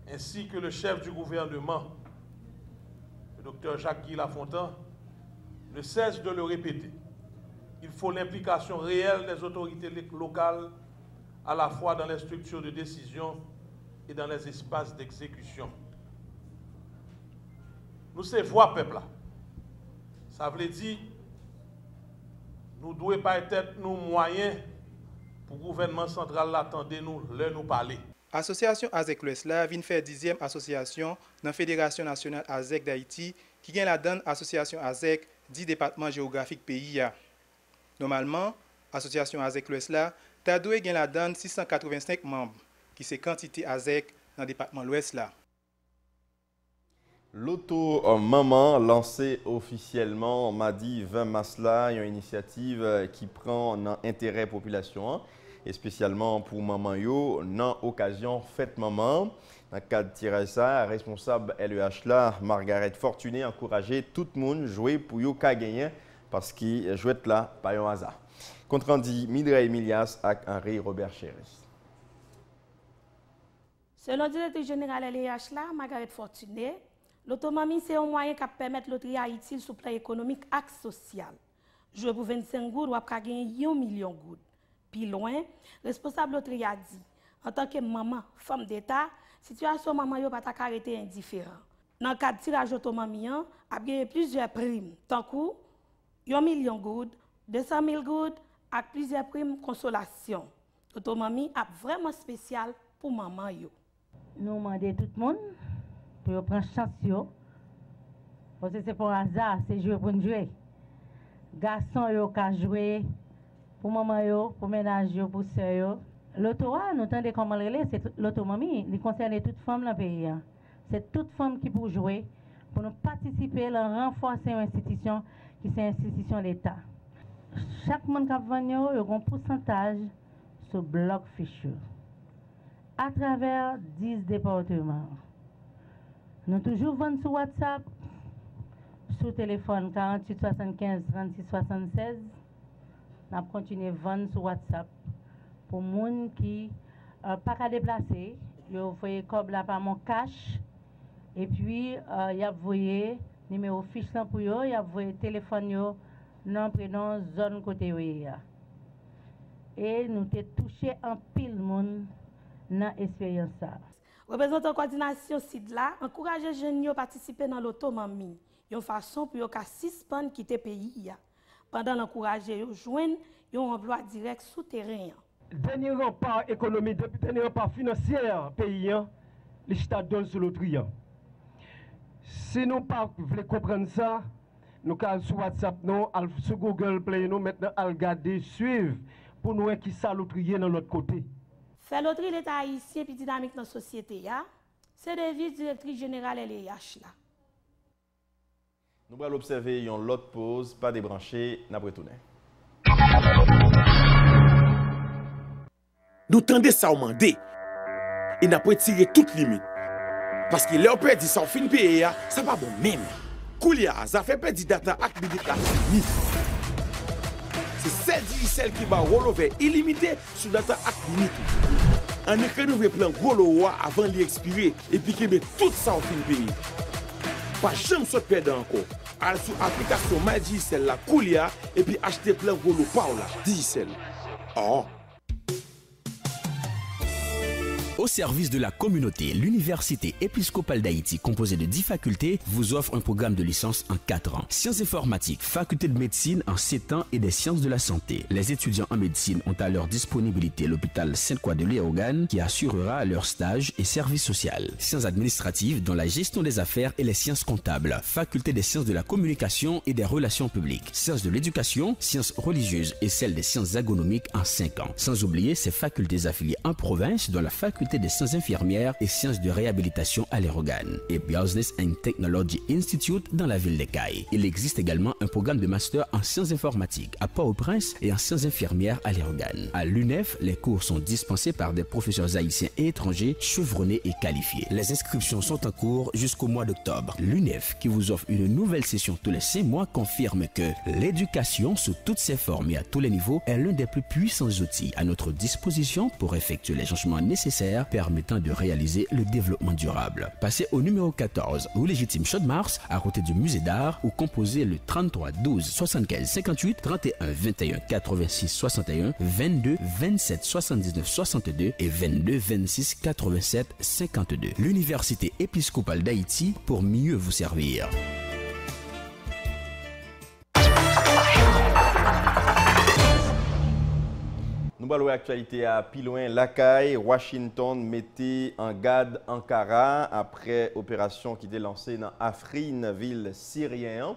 ainsi que le chef du gouvernement, le Dr Jacques-Guy Lafontaine, ne cesse de le répéter. Il faut l'implication réelle des autorités locales, à la fois dans les structures de décision et dans les espaces d'exécution. Nous sommes voix peuple là. Ça veut dire nous ne devons pas être nous moyens pour le gouvernement central l'attendre nous parler. Association ASEC l'Ouest là vient faire 10e association dans la Fédération nationale ASEC d'Haïti qui gagne la donne association ASEC 10 départements géographiques pays. Normalement, association ASEC l'Ouest là ta doué gagne la donne 685 membres qui c'est quantité ASEC dans le département l'Ouest là. L'auto maman lancé officiellement mardi 20 mars là, une initiative qui prend un intérêt population et spécialement pour maman yo dans occasion fête maman. Dans le cadre de tirage ça, responsable LEH là, Margaret Fortuné encourager tout le monde jouer pour yo ka gagner parce qu'il jouait là par un hasard. Compte rendu Midra Emilias avec Henri Robert Chéris. Selon le directeur général LEH là, Margaret Fortuné, l'autonomie, c'est un moyen qui permet l'autre Haïti sur le plan économique et social. Jouer pour 25 gouttes, ou après gagner 1 million de gouttes. Puis loin, responsable l'autre a dit, en tant que maman, femme d'État, situation maman n'a pas arrêté indifférent. Dans le cadre de tirage autonomie, il a gagné plusieurs primes, tant que 1 million de gouttes, 200 000 gouttes, et plusieurs primes consolation. L'autonomie est vraiment spécial pour maman. Nous demandons tout le monde pour prendre chance, parce que c'est pour hasard, c'est jouer pour nous jouer. Garçon yo ka jouer pour maman yo, pour ménage yo, pour sœur yo. L'autoa, nous entendons comment c'est l'autonomie, il concerne toute femme dans le pays. C'est toute femme qui peut jouer pour nous participer à renforcer une institution qui c'est institution d'État. Chaque monde qui vend yo, a un pourcentage sur bloc fichu à travers 10 départements. Nous toujours vendons sur WhatsApp, sur téléphone 48 75 36 76. Nous continuons à vendre sur WhatsApp pour les gens qui ne peuvent pas déplacer. Ils voient comme là par mon cash. Et puis, ils voient numéro fiche pour eux, ils voient téléphone, nom, prénom, zone côté. Et nous avons touché un pile de monde dans l'expérience. Représentant coordination SID-là, encourage les jeunes à participer dans l'autonomie. Une façon pour qu'ils suspendent quitter le pays. Pendant l'encourager, ils joignent un emploi direct souterrain. Dernier rempart économique, dernier rempart financier pays, l'État donne sur l'autre. Si nous ne voulons pas comprendre ça, nous allons sur WhatsApp, sur Google Play, nous maintenant à regarder, suivre, pour nous qui ça l'autre dans l'autre côté. Faire l'autre l'État haïtien et dynamique dans la société, c'est le vice-directrice générale LEH. Nous allons observer une autre pause, pas débranché, n'a pas retourné. Nous tendez ça au mandé. Et n'a pas tiré toute limite. Parce que là, on peut dire ça, on finit de payer, ça va bon même. Koulia, ça fait perdre data avec la fini. C'est c'est DSL qui va relever illimité sous data ak limite. On est rénové plan gros avant d'expirer et puis qu'il met tout ça au fin pays. Pas jamais se perdre encore. Allez sur l'application MyDSL la Koulia et puis acheter plein gros par là. DSL. Oh. Au service de la communauté, l'Université épiscopale d'Haïti, composée de 10 facultés, vous offre un programme de licence en 4 ans. Sciences informatiques, faculté de médecine en 7 ans et des sciences de la santé. Les étudiants en médecine ont à leur disponibilité l'hôpital Sainte-Croix de Léogane qui assurera leur stage et service social. Sciences administratives dans la gestion des affaires et les sciences comptables. Faculté des sciences de la communication et des relations publiques. Sciences de l'éducation, sciences religieuses et celles des sciences agronomiques en 5 ans. Sans oublier ces facultés affiliées en province dans la faculté des sciences infirmières et sciences de réhabilitation à l'Érogane et Business and Technology Institute dans la ville d'Ekaï. Il existe également un programme de master en sciences informatiques à Port-au-Prince et en sciences infirmières à l'Érogane. À l'UNEF, les cours sont dispensés par des professeurs haïtiens et étrangers chevronnés et qualifiés. Les inscriptions sont en cours jusqu'au mois d'octobre. L'UNEF, qui vous offre une nouvelle session tous les 5 mois, confirme que l'éducation sous toutes ses formes et à tous les niveaux est l'un des plus puissants outils à notre disposition pour effectuer les changements nécessaires permettant de réaliser le développement durable. Passez au numéro 14, rue Légitime Chaude-Mars, à côté du musée d'art, ou composez le 33 12 75 58 31 21 86 61 22 27 79 62 et 22 26 87 52. L'Université épiscopale d'Haïti pour mieux vous servir. Nous allons l'actualité à plus loin. Lakay, Washington mettait en garde Ankara après opération qui était lancée dans Afrin, ville syrienne.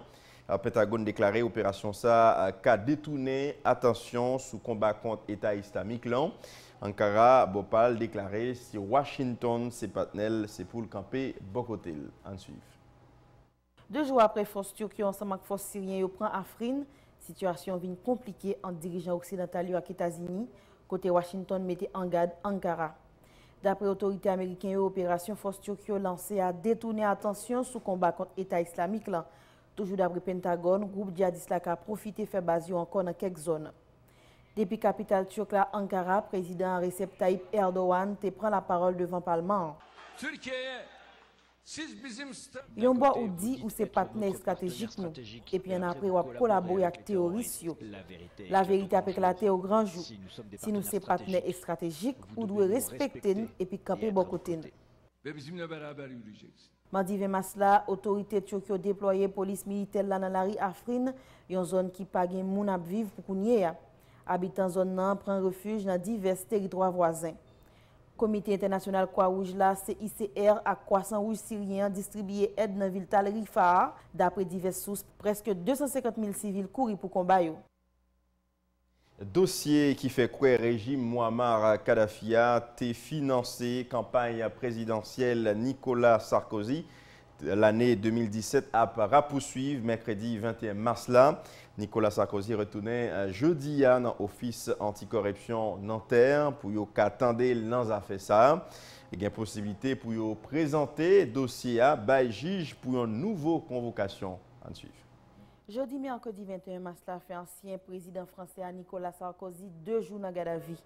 Le Pentagone déclaré opération ça qu'a détourné attention sous combat contre l'État islamique. Ankara, Bhopal déclaré si Washington, ses partenaires, c'est pour le camper Bokotel. En suivre. 2 jours après force turque ensemble avec force syrienne prend Afrin, situation vient compliquée entre dirigeants occidentaux et les États-Unis, côté Washington mettait en garde Ankara. D'après l'autorité américaine, l'opération force turque lancée a détourné attention sous combat contre l'État islamique. Toujours d'après Pentagone, groupe djihadiste a profité de faire base encore dans quelques zones. Depuis la capitale turque, Ankara, président Recep Tayyip Erdogan prend la parole devant le Parlement. Yon boit ou dit ou ses partenaires stratégiques nous, et puis après on collaborer avec terroristes. La vérité a éclaté au grand jour. Si nous sommes partenaires stratégiques, nous devons respecter et puis camper bon côté. Mardi 20 mars là, autorité turque ont déployé police militaire là dans la rue Afrin, une zone qui pas gen moun ap vivre pour kounye. Habitants zone nan prend refuge dans divers territoires voisins. Comité international Croix-Rouge là, CICR à Croissant Rouge syrien distribué aide dans la ville Tal Rifa. D'après diverses sources, presque 250 000 civils courent pour combat. Dossier qui fait quoi régime Muammar Kadhafi a financé campagne présidentielle Nicolas Sarkozy. L'année 2017 a poursuivre mercredi 21 mars là. Nicolas Sarkozy retournait jeudi dans l'office anticorruption Nanterre pour y attendre dans affaire ça. Il y a possibilité pour y présenter dossier à bail juge pour une nouvelle convocation. En suivre. Jeudi mercredi 21 mars là fait ancien président français Nicolas Sarkozy 2 jours dans garde à vue.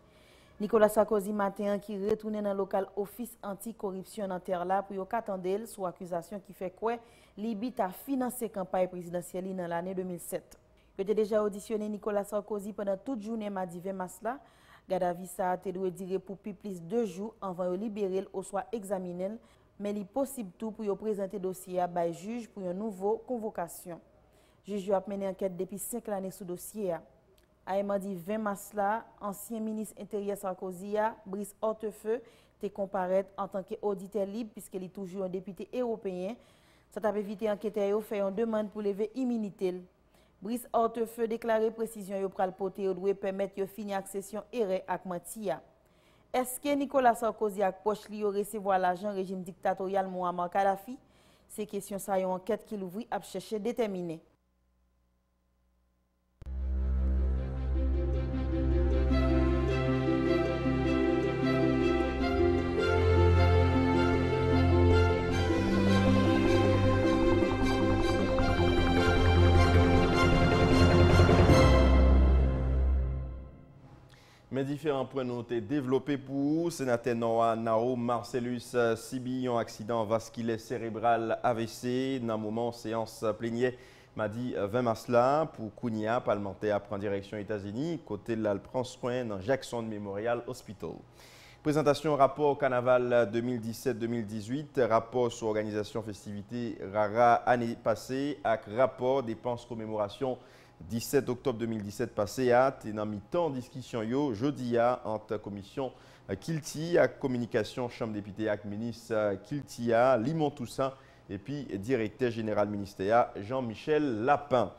Nicolas Sarkozy matin qui retourné dans le local office anticorruption Nanterre là pour y attendre sous accusation qui fait quoi Libye a financé campagne présidentielle dans l'année 2007. Il était déjà auditionné Nicolas Sarkozy pendant toute journée mardi 20 mars là. Gadavi ça a été dire pour plus de 2 jours avant de libérer ou soit examiner, mais il est possible tout pour présenter dossier à bail juge pour une nouvelle convocation. Juge a mené enquête depuis 5 années sous dossier. A mardi 20 mars là, ancien ministre intérieur Sarkozy, Brice Hortefeux, te comparaître en tant qu'auditeur libre puisqu'il est toujours un député européen. Ça t'a évité enquêteur fait une demande pour lever immunité. Brice Hortefeux déclaré précision yo pral pote yo doit permettre yo fini accession erreur ak mentia. Est-ce que Nicolas Sarkozy ak poche li yo recevoir l'argent régime dictatorial Muammar Kadhafi? Ces questions ça yon enquête qui l'ouvri a chercher déterminer. Mais différents points ont été développés pour sénateur Noah Naoum Marcellus Sibi, un accident vasculaire cérébral AVC dans le moment séance plénière mardi 20 mars là pour Kounia parlementaire prend direction États-Unis côté là elle prend soin dans Jackson Memorial Hospital. Présentation rapport carnaval 2017-2018, rapport sur organisation festivité Rara année passée avec rapport dépenses commémoration 17 octobre 2017 passé à dans mi-temps discussion yo jeudi entre commission Kilti à communication chambre députés avec ministre Kilti à Limon Toussaint et puis directeur général ministère Jean-Michel Lapin.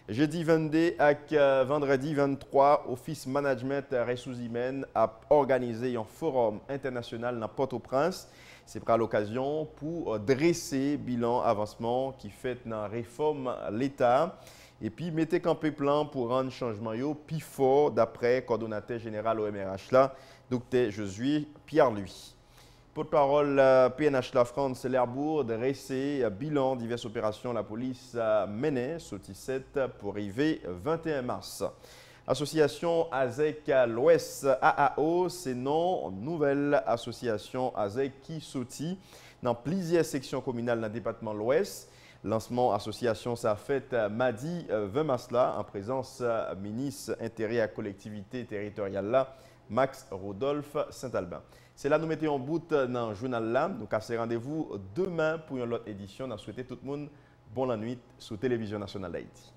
Jeudi 22 avec vendredi 23, Office Management Ressources Humaines a organisé un forum international dans Port-au-Prince. C'est pour l'occasion pour dresser bilan avancement qui fait dans la réforme l'État et puis mettez campé plan pour rendre changement yo plus fort d'après coordonnateur général au MRH là, Dr Josué Pierre-Louis. Porte-parole PNH La France, l'Herbourg, dressé bilan diverses opérations la police menée sur 17 pour arriver 21 mars. Association AZEC l'Ouest AAO, c'est non nouvelle association AZEC qui sortit dans plusieurs sections communales dans le département de l'Ouest. Lancement association ça a fait mardi 20 mars là en présence ministre intérieur à collectivité territoriale là, Max Rodolphe Saint-Albin. C'est là nous mettons en bout dans le journal là. Nous cassons rendez-vous demain pour une autre édition. Nous souhaitons tout le monde bonne nuit sur Télévision Nationale d'Haïti.